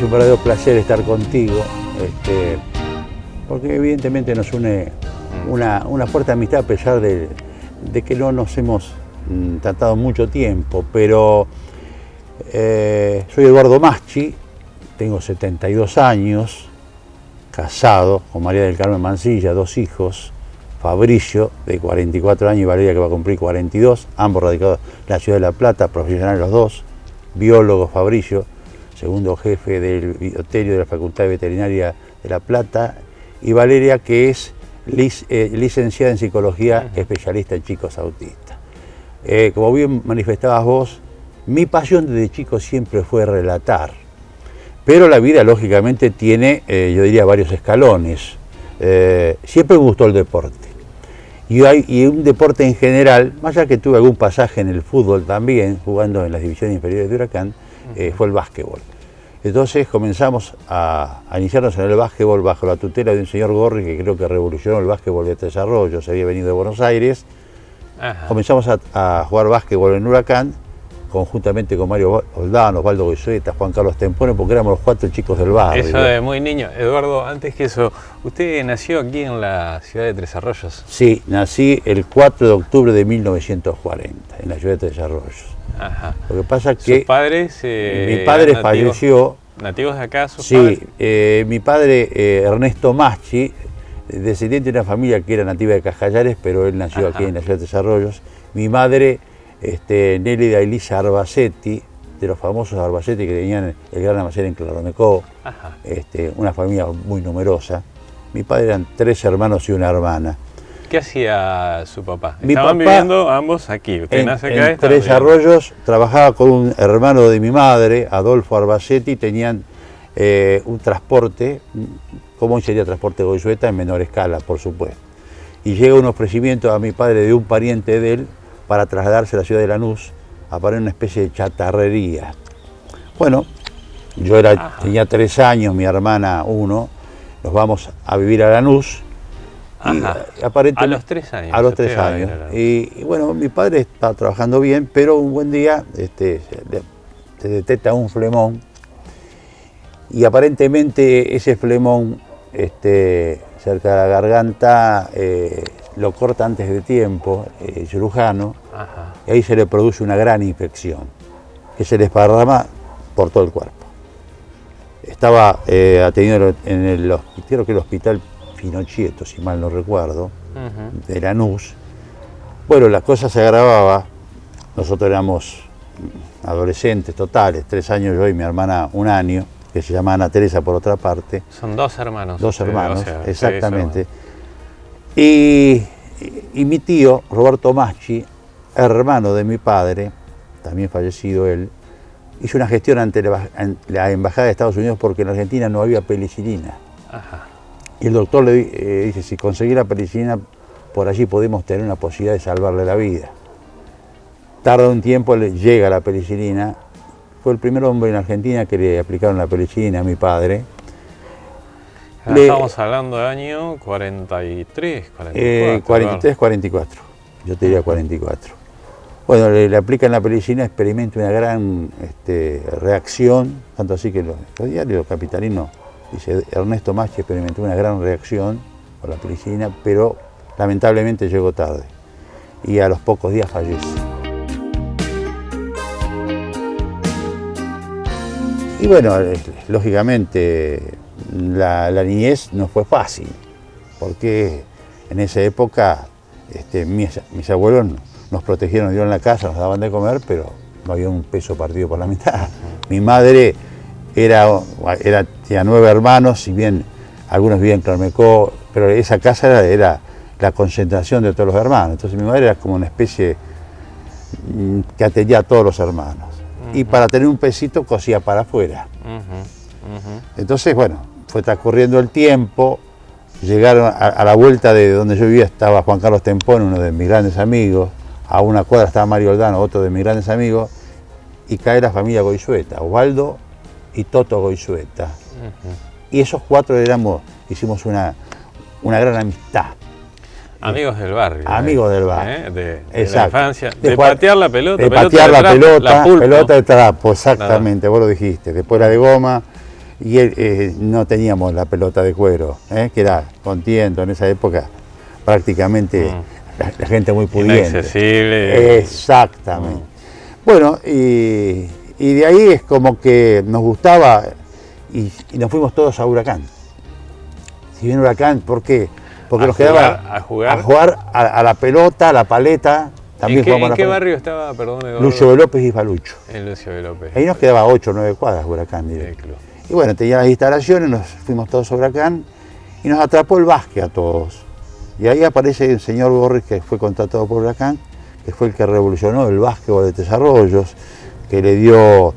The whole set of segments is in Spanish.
es un verdadero placer estar contigo, porque evidentemente nos une una fuerte amistad a pesar de que no nos hemos tratado mucho tiempo, pero soy Eduardo Maschi, tengo 72 años, casado con María del Carmen Mancilla, 2 hijos, Fabricio, de 44 años, y Valeria, que va a cumplir 42, ambos radicados en la ciudad de La Plata, profesionales los dos, biólogo Fabricio, segundo jefe del bioterio de la Facultad de Veterinaria de La Plata, y Valeria, que es licenciada en psicología, especialista en chicos autistas. Como bien manifestabas vos, mi pasión desde chico siempre fue relatar, pero la vida lógicamente tiene, yo diría, varios escalones. Siempre me gustó el deporte, y un deporte en general, más allá que tuve algún pasaje en el fútbol también, jugando en las divisiones inferiores de Huracán, fue el básquetbol. Entonces comenzamos a iniciarnos en el básquetbol bajo la tutela de un señor Gorri, que creo que revolucionó el básquetbol de Tres Arroyos, se había venido de Buenos Aires. Ajá. Comenzamos a jugar básquetbol en Huracán, conjuntamente con Mario Oldán, Osvaldo Goizueta, Juan Carlos Tempone, porque éramos los 4 chicos del barrio. Eso de muy niño. Eduardo, antes que eso, ¿usted nació aquí en la ciudad de Tres Arroyos? Sí, nací el 4 de octubre de 1940, en la ciudad de Tres Arroyos. Ajá. Lo que pasa que ¿sus padres? Mi padre falleció. ¿Nativos de acá, sus padres? Sí, mi padre, Ernesto Maschi, descendiente de una familia que era nativa de Cajallares, pero él nació aquí en la ciudad de Tres Arroyos. Mi madre, Nélida Elisa Arbacetti, de los famosos Arbacetti que tenían el gran almacén en Claronecó, una familia muy numerosa. Mi padre eran 3 hermanos y una hermana. ¿Qué hacía su papá? Estaban viviendo ambos aquí. Usted nace acá. En Tres Arroyos trabajaba con un hermano de mi madre, Adolfo Arbacetti, tenían un transporte, como hoy sería transporte Goizueta, en menor escala, por supuesto. Y llega un ofrecimiento a mi padre de un pariente de él para trasladarse a la ciudad de Lanús a poner una especie de chatarrería. Bueno, yo tenía 3 años, mi hermana 1, nos vamos a vivir a Lanús. A los 3 años. A los 3 años. Y bueno, mi padre estaba trabajando bien, pero un buen día se detecta un flemón, y aparentemente ese flemón cerca de la garganta lo corta antes de tiempo el cirujano, y ahí se le produce una gran infección que se le esparrama por todo el cuerpo. Estaba atendido en creo que el hospital Pinochetto, si mal no recuerdo, de Lanús. Bueno, la cosa se agravaba. Nosotros éramos adolescentes totales, 3 años yo y mi hermana 1 año, que se llama Ana Teresa por otra parte. Son 2 hermanos. 2 hermanos, o sea, exactamente. Y mi tío, Roberto Maschi, hermano de mi padre, también fallecido él, hizo una gestión ante la Embajada de Estados Unidos porque en Argentina no había penicilina. Y el doctor le dice, si conseguí la penicilina, por allí podemos tener una posibilidad de salvarle la vida. Tarda un tiempo, le llega la penicilina. Fue el primer hombre en Argentina que le aplicaron la penicilina a mi padre. Estamos hablando de año 43, 44. 43, 44. Yo te diría 44. Bueno, le aplican la penicilina, experimenta una gran reacción, tanto así que los diarios capitalinos dice, Ernesto Maschi experimentó una gran reacción por la penicilina, pero lamentablemente llegó tarde y a los pocos días fallece. Y bueno, lógicamente la niñez no fue fácil, porque en esa época mis abuelos nos protegieron, nos dieron la casa, nos daban de comer, pero no había un peso partido por la mitad. Mi madre tenía 9 hermanos, si bien algunos vivían en Clarmecó, pero esa casa era la concentración de todos los hermanos. Entonces mi madre era como una especie que atendía a todos los hermanos. Y para tener un pesito cosía para afuera. Entonces, bueno, fue transcurriendo el tiempo, llegaron a la vuelta de donde yo vivía, estaba Juan Carlos Tempone, uno de mis grandes amigos, a una cuadra estaba Mario Oldán, otro de mis grandes amigos, y cae la familia Goizueta, Osvaldo y Toto Goizueta. Y esos 4 hicimos una gran amistad. Amigos del barrio. Amigos del barrio. De la infancia. De jugar, patear la pelota. De patear la pelota, pelota de trapo, exactamente, vos lo dijiste. Después la de goma. Y no teníamos la pelota de cuero, que era con tiento en esa época, prácticamente la gente muy pudiente. Inaccesible. Exactamente. Bueno, y de ahí es como que nos gustaba y nos fuimos todos a Huracán. Si bien Huracán, ¿por qué? Porque nos quedaba a jugar a la pelota, a la paleta. También ¿En qué barrio estaba, perdón, Eduardo? Lucio B. López y Falucho. En Lucio B. López. Ahí nos quedaba 8 o 9 cuadras Huracán directo. Y bueno, tenía las instalaciones, nos fuimos todos a Huracán y nos atrapó el básquet a todos. Y ahí aparece el señor Gorri, que fue contratado por Huracán, que fue el que revolucionó el básquetbol de Tres Arroyos, que le dio,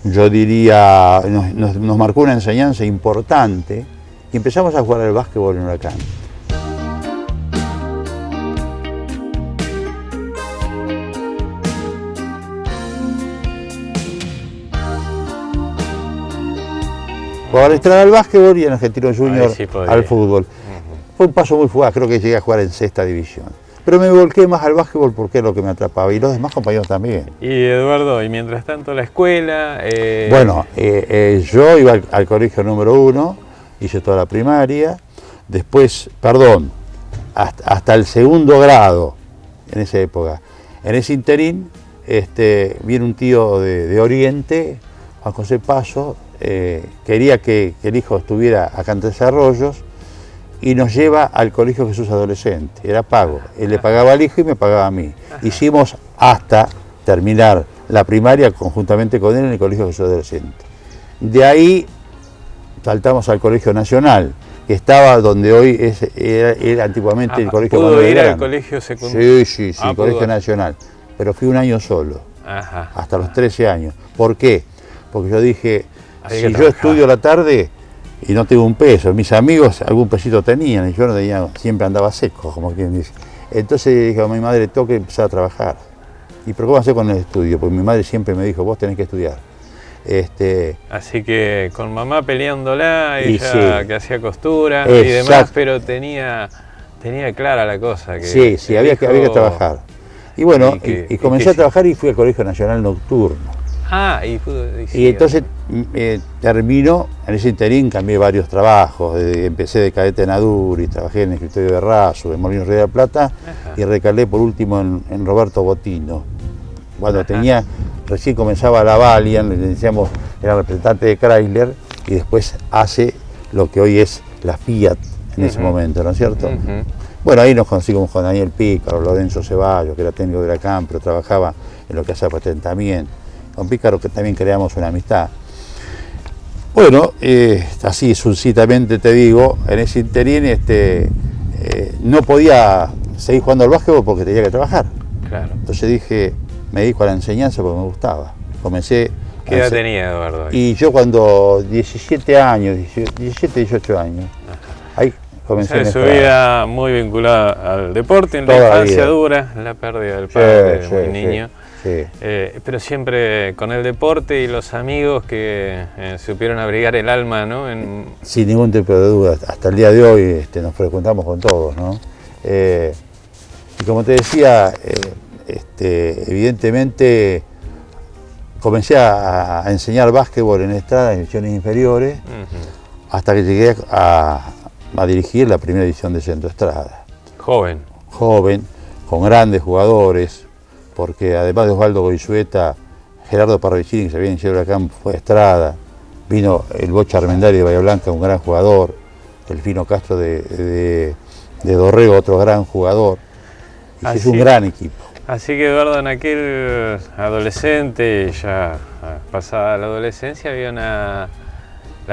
yo diría, nos marcó una enseñanza importante y empezamos a jugar al básquetbol en Huracán. Jugaba Estrada al básquetbol y en Argentino Junior al fútbol. Fue un paso muy fugaz, creo que llegué a jugar en sexta división. Pero me volqué más al básquetbol porque es lo que me atrapaba y los demás compañeros también. Y Eduardo, y mientras tanto la escuela... Bueno, yo iba al colegio número 1, hice toda la primaria, después, perdón, hasta el segundo grado en esa época. En ese interín viene un tío de Oriente, Juan José Paso, quería que el hijo estuviera acá en Tres Arroyos y nos lleva al Colegio Jesús Adolescente, era pago. Él le pagaba al hijo y me pagaba a mí. Hicimos hasta terminar la primaria conjuntamente con él en el Colegio Jesús Adolescente. De ahí saltamos al Colegio Nacional, que estaba donde hoy era antiguamente el Colegio ¿Pudo ir al colegio Sí, secundario? sí, Colegio Nacional, pero fui un año solo, hasta los 13 años. ¿Por qué? Porque yo dije, si yo estudio la tarde y no tengo un peso, mis amigos algún pesito tenían y yo no tenía, siempre andaba seco, como quien dice. Entonces dije a mi madre, tengo que empezar a trabajar. ¿Y pero cómo hacer con el estudio? Porque mi madre siempre me dijo, vos tenés que estudiar. Así que con mamá peleándola, ella que hacía costura y demás, pero tenía clara la cosa. Que sí, había que trabajar. Y bueno, y comencé a trabajar y fui al Colegio Nacional Nocturno. Y entonces termino, en ese interín cambié varios trabajos, empecé de cadete en Aduri, trabajé en el escritorio de Razo, en Molinos Río de la Plata, y recalé por último en Roberto Botino. Cuando recién comenzaba la Valiant, le decíamos, era representante de Chrysler, y después hace lo que hoy es la Fiat en ese momento, ¿no es cierto? Bueno, ahí nos conocimos con Daniel Pícaro, Lorenzo Ceballos, que era técnico de Huracán, pero trabajaba en lo que hace patentamiento. Con Pícaro que también creamos una amistad. Bueno, así sucintamente te digo, en ese interín no podía seguir jugando al básquetbol porque tenía que trabajar. Claro. Entonces dije, me dedico a la enseñanza porque me gustaba. Comencé... ¿Qué edad tenía Eduardo? Y yo cuando 17, 18 años, ahí comencé su vida muy vinculada al deporte, en la infancia dura, la pérdida del padre de muy niño. Sí. Pero siempre con el deporte y los amigos que supieron abrigar el alma, ¿no? Sin ningún tipo de duda, hasta el día de hoy nos frecuentamos con todos, ¿no? Y como te decía, evidentemente comencé a enseñar básquetbol en Estrada, en divisiones inferiores, hasta que llegué a dirigir la primera división de Centro Estrada. Joven, con grandes jugadores, porque además de Osvaldo Goizueta, Gerardo Parravicini, que se había iniciado Huracán, fue a Estrada, vino el Bocha Armendario de Bahía Blanca, un gran jugador, el Fino Castro de Dorrego, otro gran jugador, y es un gran equipo. Así que Eduardo, en aquel adolescente, ya pasada la adolescencia, la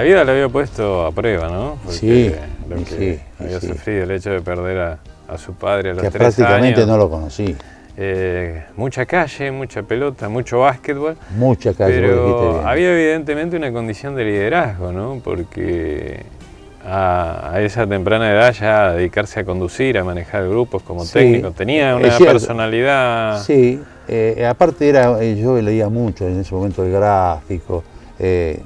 vida lo había puesto a prueba, ¿no? Porque había sufrido el hecho de perder a su padre a los 3 años. Que prácticamente no lo conocí. Mucha calle, mucha pelota, mucho básquetbol. Mucha calle, pero había evidentemente una condición de liderazgo, ¿no? Porque a esa temprana edad ya dedicarse a conducir, a manejar grupos como técnico, tenía una personalidad. Sí, aparte yo leía mucho en ese momento el gráfico,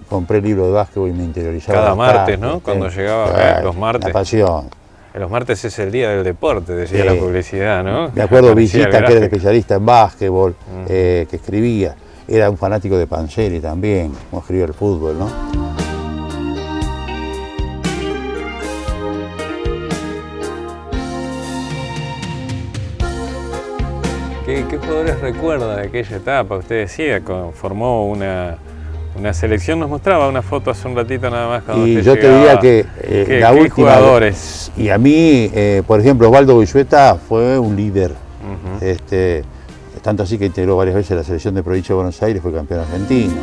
compré el libro de básquetbol y me interiorizaba. Cada martes, ¿no? Cuando llegaba los martes. La pasión. Los martes es el día del deporte, decía la publicidad, ¿no? Me acuerdo Villita, que era especialista en básquetbol, que escribía. Era un fanático de Pancheri también, como escribía el fútbol, ¿no? ¿Qué jugadores recuerda de aquella etapa? Usted decía, formó una selección, nos mostraba una foto hace un ratito nada más. Cuando Y yo te diría que la última... jugadores? Y a mí, por ejemplo, Osvaldo Goizueta fue un líder. Tanto así que integró varias veces la selección de provincia de Buenos Aires, fue campeón argentino.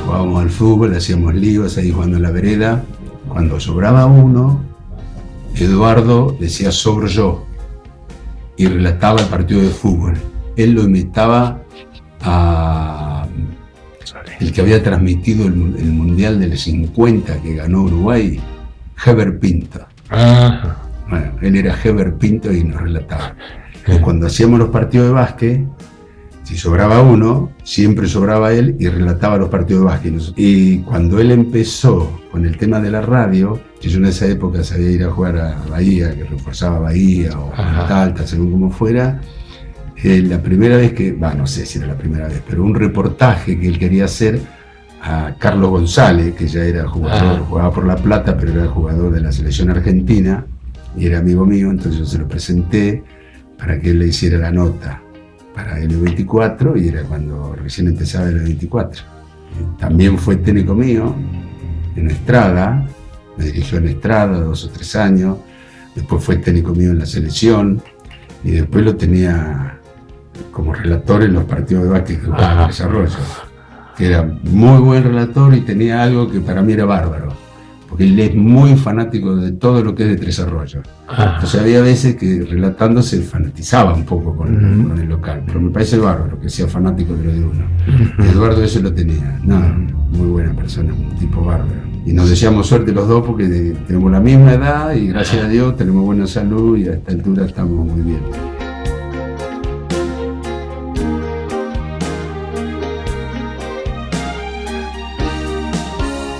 Jugábamos al fútbol, hacíamos líos ahí jugando en la vereda. Cuando sobraba uno, Eduardo decía sobro yo y relataba el partido de fútbol. Él lo imitaba a el que había transmitido el Mundial del 50 que ganó Uruguay, Heber Pinto. Bueno, él era Heber Pinto y nos relataba. Y cuando hacíamos los partidos de básquet, si sobraba uno, siempre sobraba él y relataba los partidos de básquet. Y cuando él empezó con el tema de la radio, que yo en esa época sabía ir a jugar a Bahía, que reforzaba Bahía o Alta, según como fuera, la primera vez que, no sé si era la primera vez, pero un reportaje que él quería hacer a Carlos González, que ya era jugador, jugaba por La Plata, pero era jugador de la selección argentina y era amigo mío, entonces yo se lo presenté para que él le hiciera la nota para el 24 y era cuando recién empezaba el 24. También fue técnico mío en Estrada, me dirigió en Estrada 2 o 3 años, después fue técnico mío en la selección y después lo tenía como relator en los partidos de básquet que jugaba en Desarrollo, que era muy buen relator y tenía algo que para mí era bárbaro, porque él es muy fanático de todo lo que es de Tres Arroyos. Entonces había veces que relatando se fanatizaba un poco con el local, pero me parece bárbaro que sea fanático de lo de uno. Eduardo eso lo tenía, muy buena persona, un tipo bárbaro. Y nos deseamos suerte los dos porque tenemos la misma edad y gracias a Dios tenemos buena salud y a esta altura estamos muy bien.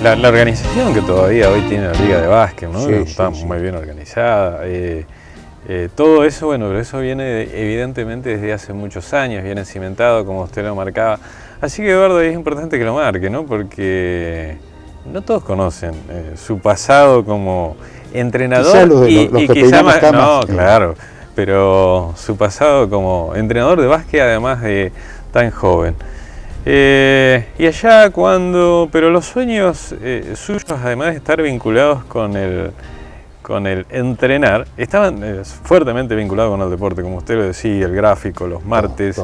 La organización que todavía hoy tiene la Liga de Básquet, ¿no? Está muy bien organizada. Todo eso, bueno, pero eso viene evidentemente desde hace muchos años, viene cimentado como usted lo marcaba. Así que Eduardo, es importante que lo marque, ¿no? Porque no todos conocen su pasado como entrenador. Quizá los que quizá más, no, claro, pero su pasado como entrenador de básquet además de tan joven. Y allá pero los sueños suyos, además de estar vinculados con el entrenar, estaban fuertemente vinculados con el deporte, como usted lo decía, el gráfico, los martes.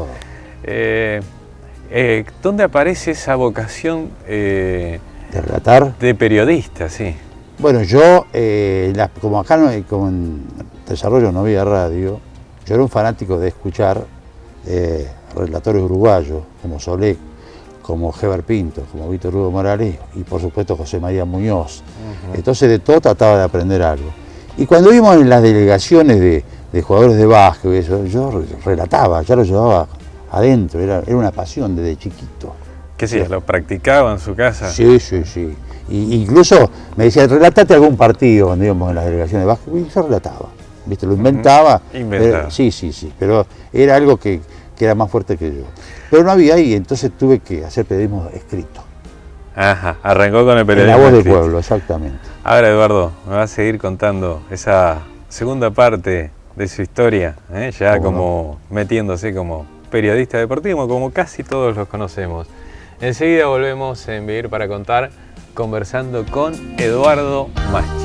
¿Dónde aparece esa vocación de relatar? De periodista, sí. Bueno, yo, como acá como en Desarrollo no había radio, yo era un fanático de escuchar relatores uruguayos, como Solé, como Heber Pinto, como Víctor Hugo Morales y por supuesto José María Muñoz. Entonces de todo trataba de aprender algo. Y cuando vimos en las delegaciones de jugadores de básquet, eso, yo relataba, ya lo llevaba adentro, era una pasión desde chiquito. ¿Qué sí? ¿Lo practicaba en su casa? Sí. Incluso me decía, relatate algún partido cuando íbamos en las delegaciones de básquet, y yo relataba, ¿viste? Lo inventaba. Pero, sí, pero era algo que era más fuerte que yo. Pero no había ahí, entonces tuve que hacer periodismo escrito. Arrancó con el periodismo La voz escrito. del pueblo, exactamente. Ahora, Eduardo, me va a seguir contando esa segunda parte de su historia, ya como metiéndose como periodista deportivo, como casi todos los conocemos. Enseguida volvemos en Vivir para Contar, conversando con Eduardo Maschi.